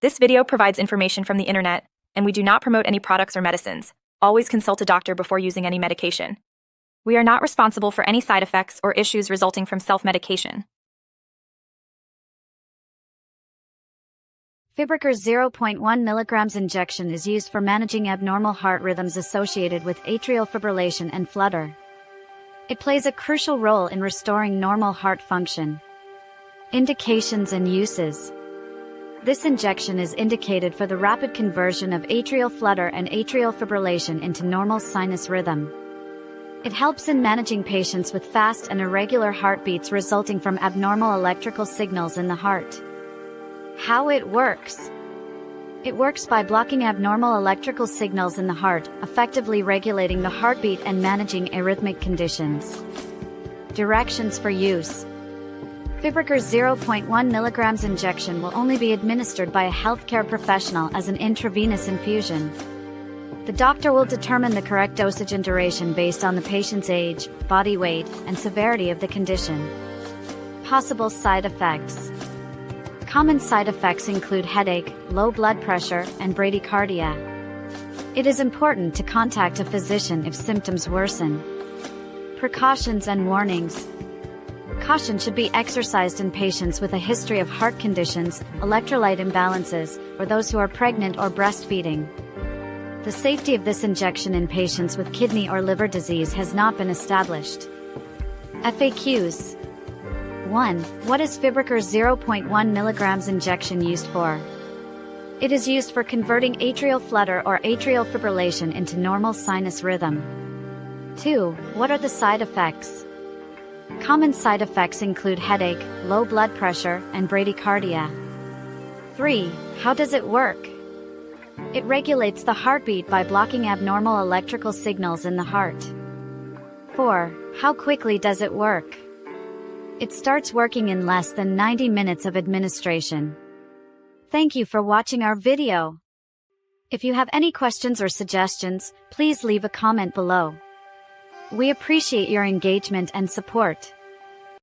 This video provides information from the internet, and we do not promote any products or medicines. Always consult a doctor before using any medication. We are not responsible for any side effects or issues resulting from self-medication. Fibricor 0.1 mg injection is used for managing abnormal heart rhythms associated with atrial fibrillation and flutter. It plays a crucial role in restoring normal heart function. Indications and uses. This injection is indicated for the rapid conversion of atrial flutter and atrial fibrillation into normal sinus rhythm. It helps in managing patients with fast and irregular heartbeats resulting from abnormal electrical signals in the heart. How it works. It works by blocking abnormal electrical signals in the heart, effectively regulating the heartbeat and managing arrhythmic conditions. Directions for use. Fibricor 0.1 mg injection will only be administered by a healthcare professional as an intravenous infusion. The doctor will determine the correct dosage and duration based on the patient's age, body weight, and severity of the condition. Possible side effects. Common side effects include headache, low blood pressure, and bradycardia. It is important to contact a physician if symptoms worsen. Precautions and warnings. Caution should be exercised in patients with a history of heart conditions, electrolyte imbalances, or those who are pregnant or breastfeeding. The safety of this injection in patients with kidney or liver disease has not been established. FAQs. 1. What is Fibricor 0.1 mg injection used for? It is used for converting atrial flutter or atrial fibrillation into normal sinus rhythm. 2. What are the side effects? Common side effects include headache, low blood pressure, and bradycardia. 3. How does it work? It regulates the heartbeat by blocking abnormal electrical signals in the heart. 4. How quickly does it work? It starts working in less than 90 minutes of administration. Thank you for watching our video. If you have any questions or suggestions, please leave a comment below. We appreciate your engagement and support.